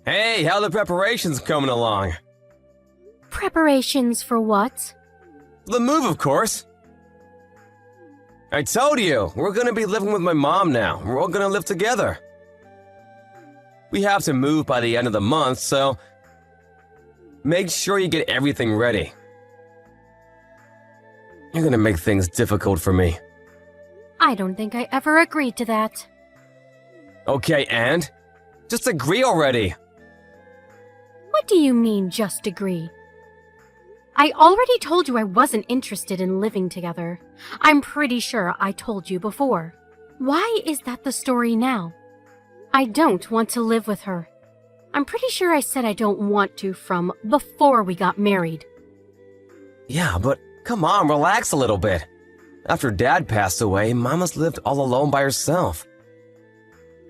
Hey, how the preparations coming along? Preparations for what? The move, of course. I told you, we're gonna be living with my mom now. We're all gonna live together. We have to move by the end of the month, so make sure you get everything ready. You're gonna make things difficult for me. I don't think I ever agreed to that. Okay, and? Just agree already. What do you mean, just agree? I already told you I wasn't interested in living together. I'm pretty sure I told you before. Why is that the story now? I don't want to live with her. I'm pretty sure I said I don't want to from before we got married. Yeah, but come on, relax a little bit. After Dad passed away, Mama's lived all alone by herself.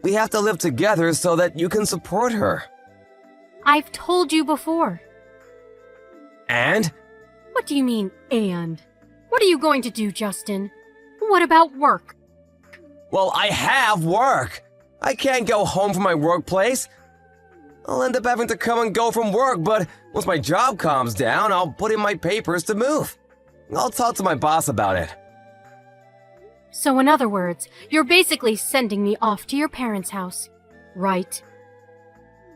We have to live together so that you can support her. I've told you before. And? What do you mean, and? What are you going to do, Justin? What about work? Well, I have work. I can't go home from my workplace. I'll end up having to come and go from work, but once my job calms down, I'll put in my papers to move. I'll talk to my boss about it. So in other words, you're basically sending me off to your parents' house, right?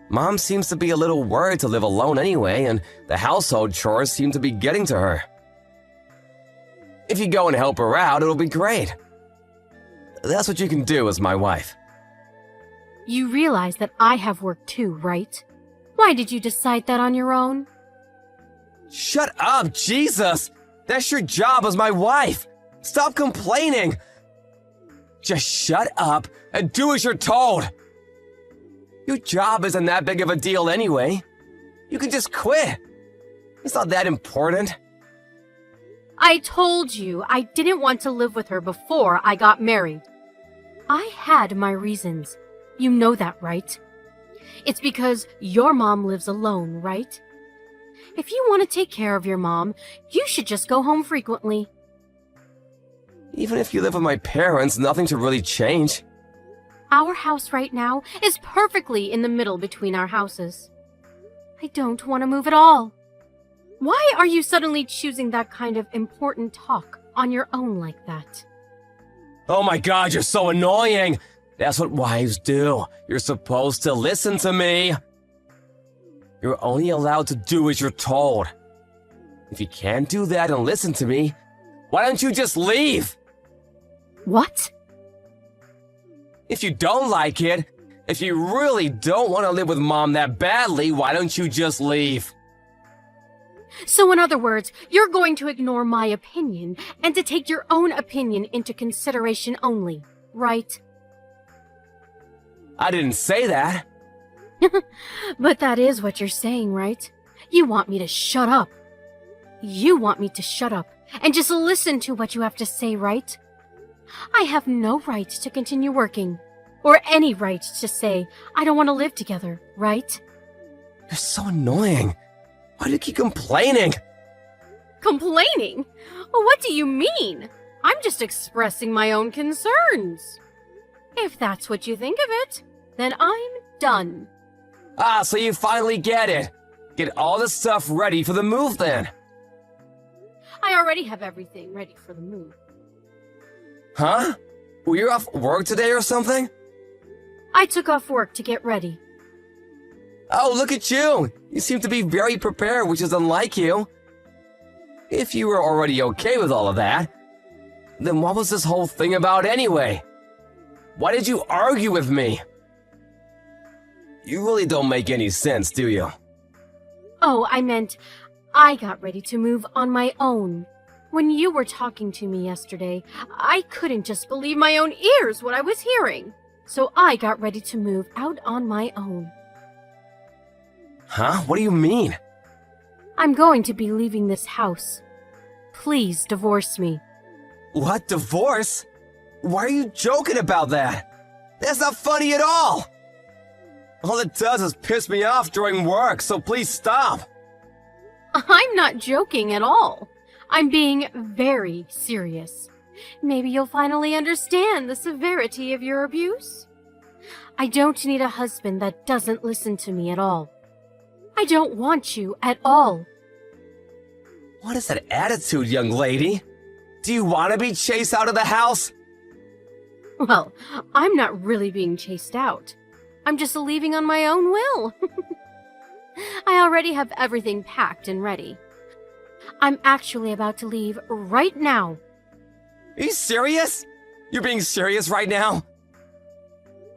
Mom seems to be a little worried to live alone anyway, and the household chores seem to be getting to her. If you go and help her out, it'll be great. That's what you can do as my wife. You realize that I have work too, right? Why did you decide that on your own? Shut up, Jesus! That's your job as my wife! Stop complaining! Just shut up and do as you're told! Your job isn't that big of a deal anyway. You can just quit. It's not that important. I told you I didn't want to live with her before I got married. I had my reasons. You know that, right? It's because your mom lives alone, right? If you want to take care of your mom, you should just go home frequently. Even if you live with my parents, nothing should really change. Our house right now is perfectly in the middle between our houses. I don't want to move at all. Why are you suddenly choosing that kind of important talk on your own like that? Oh my God, you're so annoying! That's what wives do. You're supposed to listen to me. You're only allowed to do as you're told. If you can't do that and listen to me, why don't you just leave? What? If you don't like it, if you really don't want to live with Mom that badly, why don't you just leave? So in other words, you're going to ignore my opinion and to take your own opinion into consideration only, right? I didn't say that. But that is what you're saying, right? You want me to shut up. You want me to shut up and just listen to what you have to say, right? I have no right to continue working, or any right to say I don't want to live together, right? You're so annoying. Why do you keep complaining? Complaining? What do you mean? I'm just expressing my own concerns. If that's what you think of it, then I'm done. Ah, so you finally get it. Get all the stuff ready for the move then. I already have everything ready for the move. Huh? Were you off work today or something? I took off work to get ready. Oh, look at you! You seem to be very prepared, which is unlike you. If you were already okay with all of that, then what was this whole thing about anyway? Why did you argue with me? You really don't make any sense, do you? Oh, I meant I got ready to move on my own. When you were talking to me yesterday, I couldn't just believe my own ears what I was hearing. So I got ready to move out on my own. Huh? What do you mean? I'm going to be leaving this house. Please divorce me. What, divorce? Why are you joking about that? That's not funny at all! All it does is piss me off during work, so please stop! I'm not joking at all. I'm being very serious. Maybe you'll finally understand the severity of your abuse. I don't need a husband that doesn't listen to me at all. I don't want you at all. What is that attitude, young lady? Do you want to be chased out of the house? Well, I'm not really being chased out. I'm just leaving on my own will. I already have everything packed and ready. I'm actually about to leave right now. Are you serious? You're being serious right now?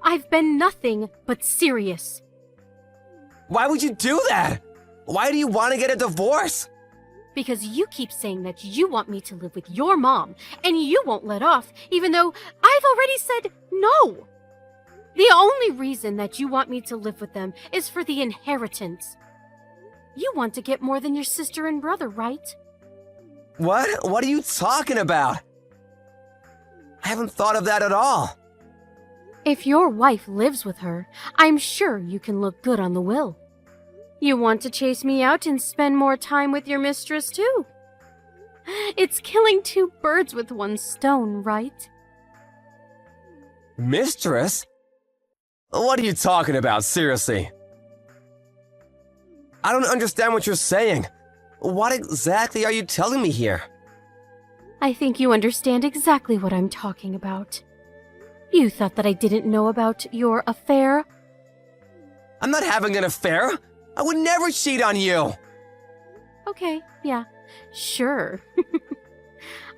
I've been nothing but serious. Why would you do that? Why do you want to get a divorce? Because you keep saying that you want me to live with your mom, and you won't let off, even though I've already said no. The only reason that you want me to live with them is for the inheritance. You want to get more than your sister and brother, right? What? What are you talking about? I haven't thought of that at all. If your wife lives with her, I'm sure you can look good on the will. You want to chase me out and spend more time with your mistress, too. It's killing two birds with one stone, right? Mistress? What are you talking about, seriously? I don't understand what you're saying. What exactly are you telling me here? I think you understand exactly what I'm talking about. You thought that I didn't know about your affair? I'm not having an affair. I would never cheat on you. Okay, yeah, sure.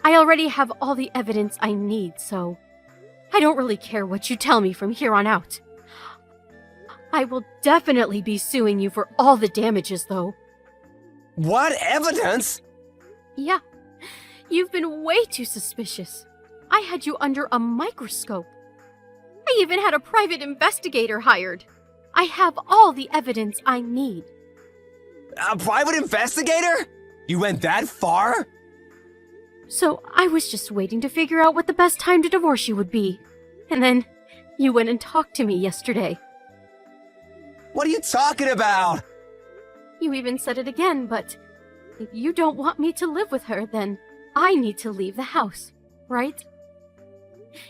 I already have all the evidence I need, so I don't really care what you tell me from here on out. I will definitely be suing you for all the damages, though. What evidence? Yeah, you've been way too suspicious. I had you under a microscope. I even had a private investigator hired. I have all the evidence I need. A private investigator? You went that far? So I was just waiting to figure out what the best time to divorce you would be. And then you went and talked to me yesterday. What are you talking about? You even said it again, but if you don't want me to live with her, then I need to leave the house, right?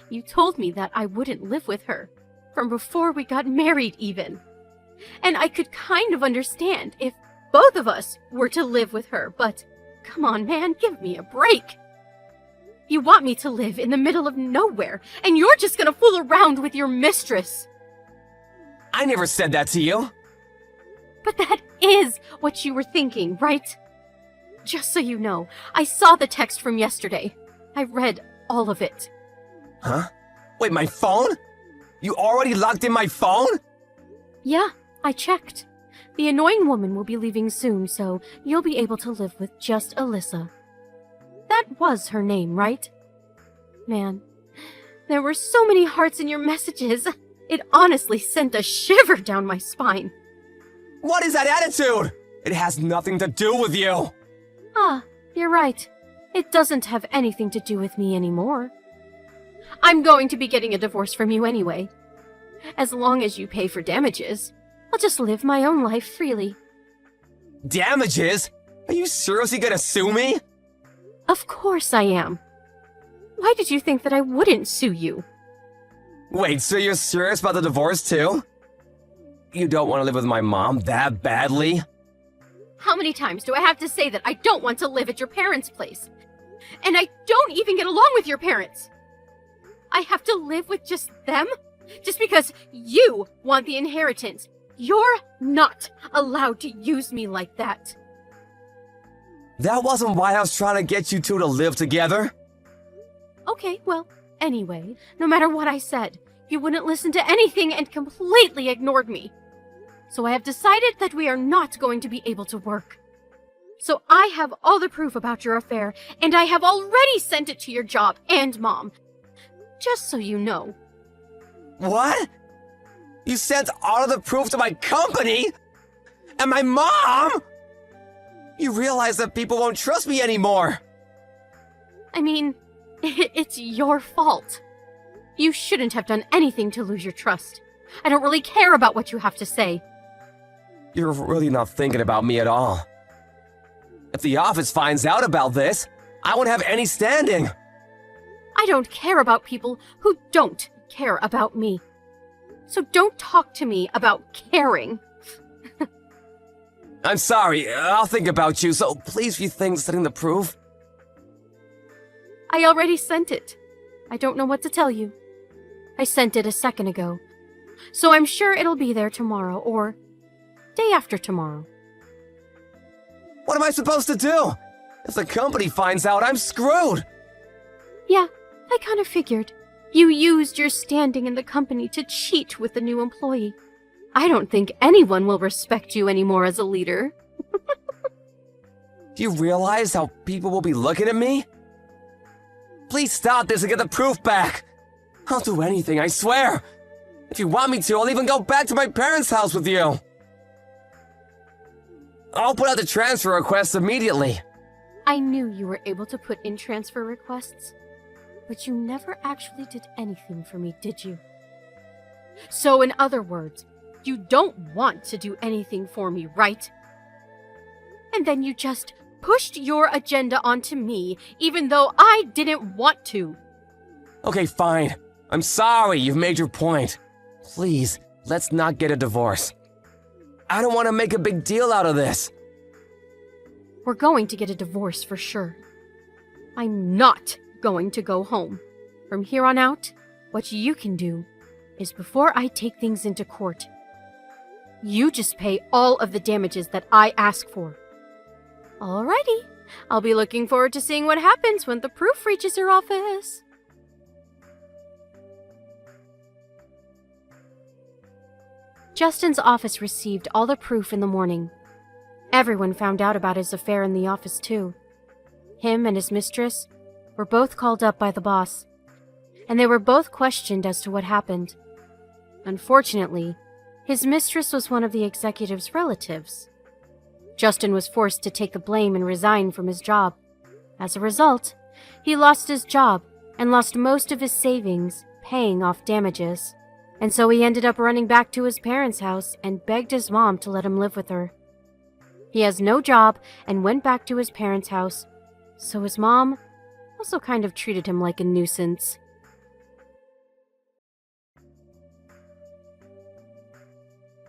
You told me that I wouldn't live with her, from before we got married even. And I could kind of understand if both of us were to live with her, but come on, man, give me a break. You want me to live in the middle of nowhere, and you're just gonna fool around with your mistress. I never said that to you. But that is what you were thinking, right? Just so you know, I saw the text from yesterday. I read all of it. Huh? Wait, my phone? You already locked in my phone? Yeah, I checked. The annoying woman will be leaving soon, so you'll be able to live with just Alyssa. That was her name, right? Man, there were so many hearts in your messages. It honestly sent a shiver down my spine. What is that attitude? It has nothing to do with you. Ah, you're right. It doesn't have anything to do with me anymore. I'm going to be getting a divorce from you anyway. As long as you pay for damages, I'll just live my own life freely. Damages? Are you seriously gonna sue me? Of course I am. Why did you think that I wouldn't sue you? Wait, so you're serious about the divorce too? You don't want to live with my mom that badly? How many times do I have to say that I don't want to live at your parents' place? And I don't even get along with your parents. I have to live with just them? Just because you want the inheritance. You're not allowed to use me like that. That wasn't why I was trying to get you two to live together. Okay, well, anyway, no matter what I said, you wouldn't listen to anything and completely ignored me. So I have decided that we are not going to be able to work. So I have all the proof about your affair, and I have already sent it to your job and mom. Just so you know. What? You sent all of the proof to my company? And my mom? You realize that people won't trust me anymore. I mean, it's your fault. You shouldn't have done anything to lose your trust. I don't really care about what you have to say. You're really not thinking about me at all. If the office finds out about this, I won't have any standing. I don't care about people who don't care about me. So don't talk to me about caring. I'm sorry, I'll think about you, so please rethink sending the proof. I already sent it. I don't know what to tell you. I sent it a second ago. So I'm sure it'll be there tomorrow or day after tomorrow. What am I supposed to do? If the company finds out, I'm screwed. Yeah, I kind of figured. You used your standing in the company to cheat with the new employee. I don't think anyone will respect you anymore as a leader. Do you realize how people will be looking at me? Please stop this and get the proof back. I'll do anything, I swear. If you want me to, I'll even go back to my parents' house with you. I'll put out the transfer request immediately. I knew you were able to put in transfer requests, but you never actually did anything for me, did you? So in other words, you don't want to do anything for me, right? And then you just pushed your agenda onto me, even though I didn't want to. Okay, fine. I'm sorry you've made your point. Please, let's not get a divorce. I don't want to make a big deal out of this. We're going to get a divorce for sure. I'm not going to go home. From here on out, what you can do is before I take things into court, you just pay all of the damages that I ask for. Alrighty, I'll be looking forward to seeing what happens when the proof reaches your office. Justin's office received all the proof in the morning. Everyone found out about his affair in the office too. Him and his mistress were both called up by the boss, and they were both questioned as to what happened. Unfortunately, his mistress was one of the executive's relatives. Justin was forced to take the blame and resign from his job. As a result, he lost his job and lost most of his savings paying off damages. And so he ended up running back to his parents' house and begged his mom to let him live with her. He has no job and went back to his parents' house, so his mom also kind of treated him like a nuisance.